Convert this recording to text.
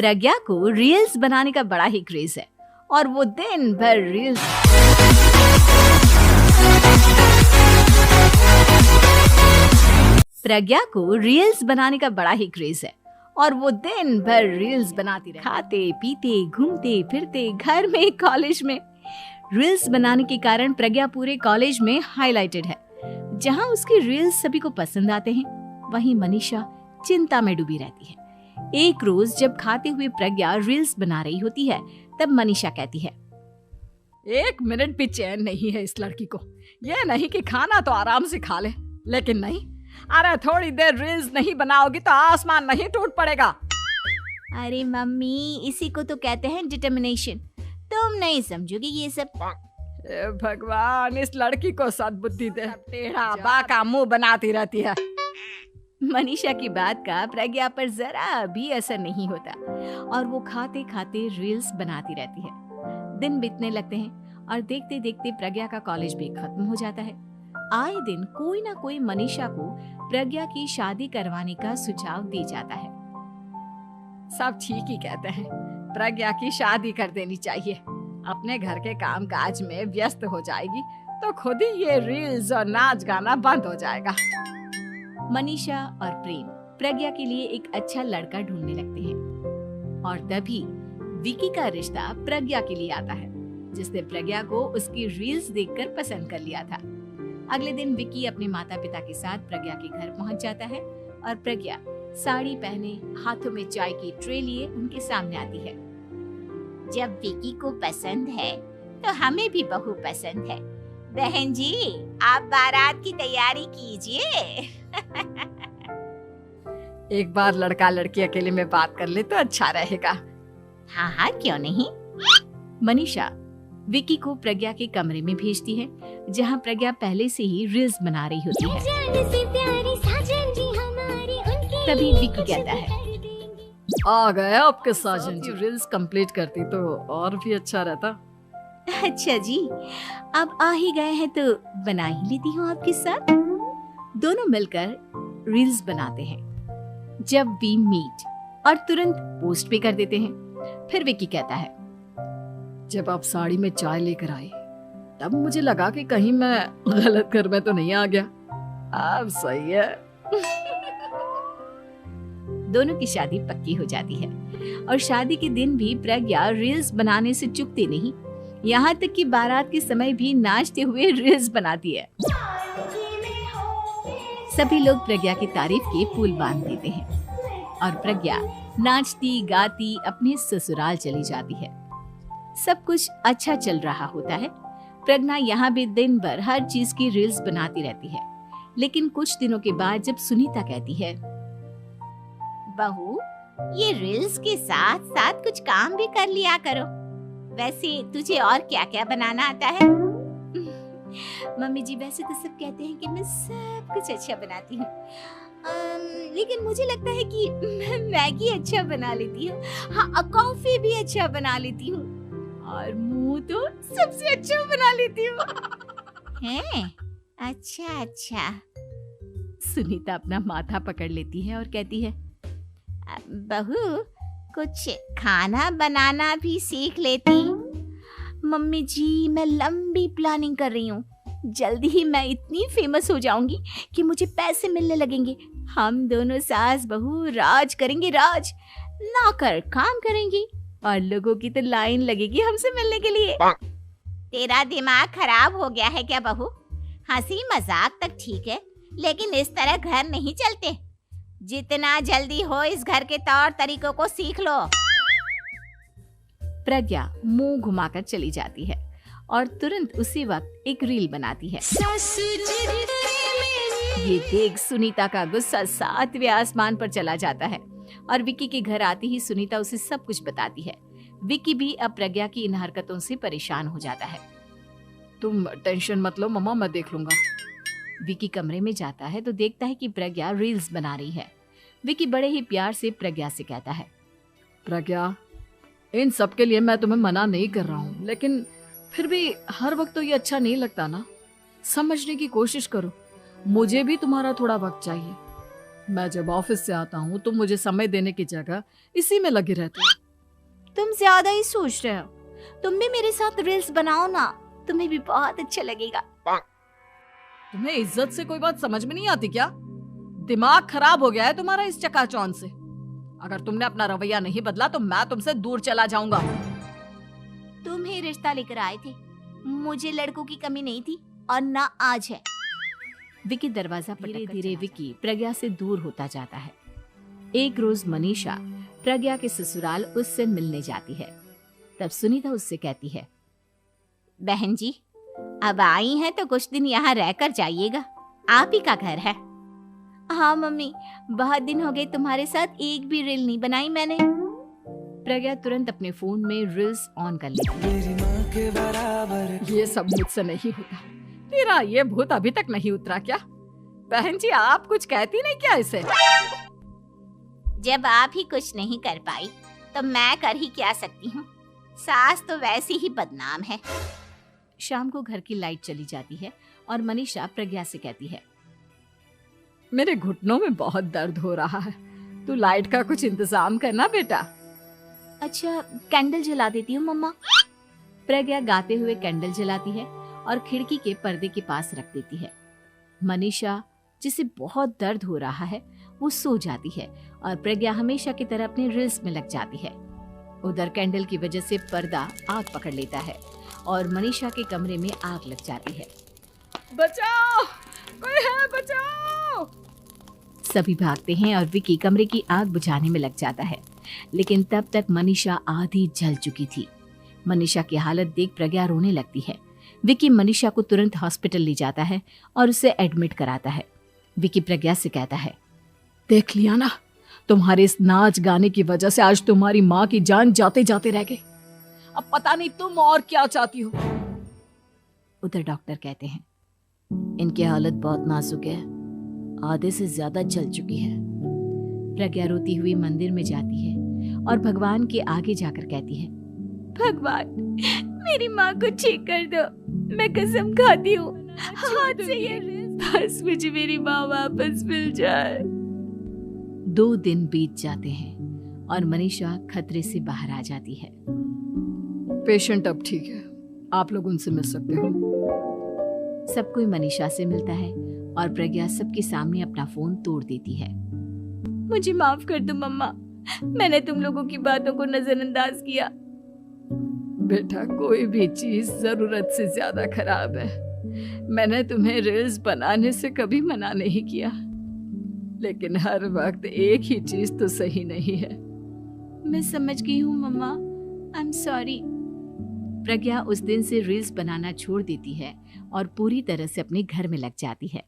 प्रज्ञा को रील्स बनाने का बड़ा ही क्रेज है और वो दिन भर रील्स बनाती रहे, खाते पीते घूमते फिरते घर में कॉलेज में। रील्स बनाने के कारण प्रज्ञा पूरे कॉलेज में हाईलाइटेड है। जहां उसकी रील्स सभी को पसंद आते हैं, वहीं मनीषा चिंता में डूबी रहती है। एक रोज जब खाते हुए प्रज्ञा रील्स बना रही होती है, तब मनीषा कहती है, 1 मिनट भी चैन नहीं है इस लड़की को। ये नहीं कि खाना तो आराम से खा ले, लेकिन नहीं, अरे थोड़ी देर रील्स नहीं बनाओगी तो आसमान नहीं टूट पड़ेगा। अरे मम्मी, इसी को तो कहते हैं डिटर्मिनेशन। तुम नहीं समझोगी ये सब। भगवान, इस लड़की को सद्बुद्धि दे। टेढ़ा बाका मुंह बनाती रहती है। मनीषा की बात का प्रज्ञा पर जरा भी असर नहीं होता और वो खाते खाते रील्स बनाती रहती है। दिन बीतने लगते हैं और देखते देखते प्रज्ञा का कॉलेज भी खत्म हो जाता है। आए दिन कोई ना कोई मनीषा को प्रज्ञा की शादी करवाने का सुझाव दे जाता है। सब ठीक ही कहते हैं, प्रज्ञा की शादी कर देनी चाहिए। अपने घर के काम काज में व्यस्त हो जाएगी तो खुद ही ये रील्स और नाच गाना बंद हो जाएगा। मनीषा और प्रेम प्रज्ञा के लिए एक अच्छा लड़का ढूंढने लगते हैं और तभी विकी का रिश्ता प्रज्ञा के लिए आता है, जिसने प्रज्ञा को उसकी रील्स देखकर पसंद कर लिया था। अगले दिन विकी अपने माता पिता के साथ प्रज्ञा के घर पहुंच जाता है और प्रज्ञा साड़ी पहने हाथों में चाय की ट्रे लिए उनके सामने आती है। जब विकी को पसंद है तो हमें भी बहू पसंद है। बहन जी, आप बारात की तैयारी कीजिए। एक बार लड़का लड़की अकेले में बात कर ले तो अच्छा रहेगा। हाँ हाँ, क्यों नहीं। मनीषा विकी को प्रज्ञा के कमरे में भेजती है, जहां प्रज्ञा पहले से ही रील्स बना रही होती है। तभी विकी कहता है, आ गए आपके साजन जी। रील्स कंप्लीट करती तो और भी अच्छा रहता। अच्छा जी, अब आ ही गए हैं तो बना ही लेती हूँ आपके साथ। दोनों मिलकर रील्स बनाते हैं। जब वी मीट और तुरंत पोस्ट भी कर देते हैं। फिर विकी कहता है, जब आप साड़ी में चाय लेकर आए तब मुझे लगा कि कहीं मैं गलत घर में तो नहीं आ गया। अब सही है। दोनों की शादी पक्की हो जाती है और शादी के दिन भी प्रज्ञा रील्स बनाने से चूकती नहीं। यहाँ तक कि बारात के समय भी नाचते हुए रील्स बनाती है। सभी लोग प्रज्ञा की तारीफ के पुल बांध देते हैं और प्रज्ञा नाचती गाती अपने ससुराल चली जाती है। सब कुछ अच्छा चल रहा होता है। प्रज्ञा यहाँ भी दिन भर हर चीज की रील्स बनाती रहती है। लेकिन कुछ दिनों के बाद जब सुनीता कहती है, बहू, ये रील्स के साथ साथ कुछ काम भी कर लिया करो। वैसे तुझे और क्या क्या बनाना आता है? मम्मी जी, वैसे तो सब कहते हैं कि मैं सब कुछ अच्छा बनाती हूँ, लेकिन मुझे लगता है कि मैं मैगी अच्छा बना लेती हूँ। हाँ, कॉफी भी अच्छा बना लेती हूँ और मुंह तो सबसे अच्छा बना लेती हूँ। हैं? अच्छा अच्छा। सुनीता अपना माथा पकड़ लेती है और कहती है, बहू, कुछ खाना बनाना भी सीख लेती। मम्मी जी, मैं लंबी प्लानिंग कर रही हूँ। जल्दी ही मैं इतनी फेमस हो जाऊंगी कि मुझे पैसे मिलने लगेंगे। हम दोनों सास बहू राज करेंगे, राज। नौकर काम करेंगे और लोगों की तो लाइन लगेगी हमसे मिलने के लिए। तेरा दिमाग खराब हो गया है क्या बहू? हंसी मजाक तक ठीक है, लेकिन इस तरह घर नहीं चलते। जितना जल्दी हो इस घर के तौर तरीकों को सीख लो। प्रज्ञा मुंह घुमाकर चली जाती है और तुरंत उसी वक्त एक रील बनाती है। ये देख सुनीता का गुस्सा 7वें आसमान पर चला जाता है और विकी के घर आती ही सुनीता उसे सब कुछ बताती है। विकी भी अब प्रज्ञा की इन हरकतों से परेशान हो जाता है। तुम टेंशन मत लो मम्मा, मैं देख लूंगा। विकी कमरे में जाता है तो देखता है कि प्रज्ञा रील्स बना रही है। विकी बड़े ही प्यार से प्रज्ञा से कहता है, प्रज्ञा, इन सब के लिए मैं तुम्हें मना नहीं कर रहा हूँ, लेकिन फिर भी हर वक्त तो ये अच्छा नहीं लगता ना। समझने की कोशिश करो, मुझे भी तुम्हारा थोड़ा वक्त चाहिए। मैं जब ऑफिस से आता हूँ तो मुझे समय देने की जगह इसी में लगी रहती है। तुम ज्यादा ही सोच रहे हो। तुम भी मेरे साथ रील्स बनाओ ना, तुम्हें भी बहुत अच्छा लगेगा। तुम्हें इज्जत से कोई बात समझ में नहीं आती क्या? दिमाग खराब हो गया है तुम्हारा इस चकाचौंध से। अगर तुमने अपना रवैया नहीं बदला तो मैं तुमसे दूर चला जाऊंगा। तुम ही रिश्ता लेकर आए थे, मुझे लड़कों की कमी नहीं थी और ना आज है। विकी दरवाजा धीरे धीरे विकी प्रज्ञा से दूर होता जाता है। एक रोज मनीषा प्रज्ञा के ससुराल उससे मिलने जाती है। तब सुनीता उससे कहती है, बहन जी अब आई हैं तो कुछ दिन यहाँ रहकर जाइएगा, आप ही का घर है। हाँ मम्मी, बहुत दिन हो गए तुम्हारे साथ एक भी रील नहीं बनाई मैंने। प्रज्ञा तुरंत अपने फोन में रील्स ऑन कर लेती है। ये सब मुझसे नहीं होता। तेरा ये भूत अभी तक नहीं उतरा क्या? बहन जी आप कुछ कहती नहीं क्या इसे? जब आप ही कुछ नहीं कर पाई तो मैं कर ही क्या सकती हूँ। सास तो वैसी ही बदनाम है। शाम को घर की लाइट चली जाती है और मनीषा प्रज्ञा से कहती है, मेरे घुटनों में बहुत दर्द हो रहा है, तू लाइट का कुछ इंतजाम करना बेटा। अच्छा कैंडल जला देती हूँ मम्मा। प्रज्ञा गाते हुए कैंडल जलाती है और खिड़की के पर्दे के पास रख देती है। मनीषा जिसे बहुत दर्द हो रहा है वो सो जाती है और प्रज्ञा हमेशा की तरह अपने रील्स में लग जाती है। उधर कैंडल की वजह से पर्दा आग पकड़ लेता है और मनीषा के कमरे में आग लग जाती है। बचाओ, कोई है बचाओ। सभी भागते हैं और विकी कमरे की आग बुझाने में लग जाता है, लेकिन तब तक मनीषा आधी जल चुकी थी। मनीषा की हालत देख प्रज्ञा रोने लगती है। विकी मनीषा को तुरंत हॉस्पिटल ले जाता है और उसे एडमिट कराता है। विकी प्रज्ञा से कहता है, देख लिया ना, तुम्हारे इस नाच गाने की वजह से आज तुम्हारी माँ की जान जाते जाते रह गई। अब पता नहीं तुम और क्या चाहती हो। उधर डॉक्टर कहते हैं, इनकी हालत बहुत नाजुक है, आधे से ज्यादा जल चुकी है। प्रज्ञा रोती हुई मंदिर में जाती है और भगवान के आगे जाकर कहती है, भगवान मेरी माँ को ठीक कर दो, मैं कसम खाती हूँ हाथ से ये बस मुझे मेरी माँ वापस मिल जाए। 2 दिन बीत जाते हैं और मनीषा खतरे से बाहर आ जाती है। पेशेंट अब ठीक है, आप लोग उनसे मिल सकते हो। सब कोई मनीषा से मिलता है और प्रज्ञा सबके सामने अपना फोन तोड़ देती है। मुझे माफ कर दो मम्मा, मैंने तुम लोगों की बातों को नजरअंदाज किया। बेटा कोई भी चीज जरूरत से ज्यादा खराब है। मैंने तुम्हें रील्स बनाने से कभी मना नहीं किया, लेकिन हर वक्त एक ही चीज तो सही नहीं है। मैं समझ गई हूँ मम्मा, आई एम सॉरी। प्रज्ञा उस दिन से रील्स बनाना छोड़ देती है और पूरी तरह से अपने घर में लग जाती है।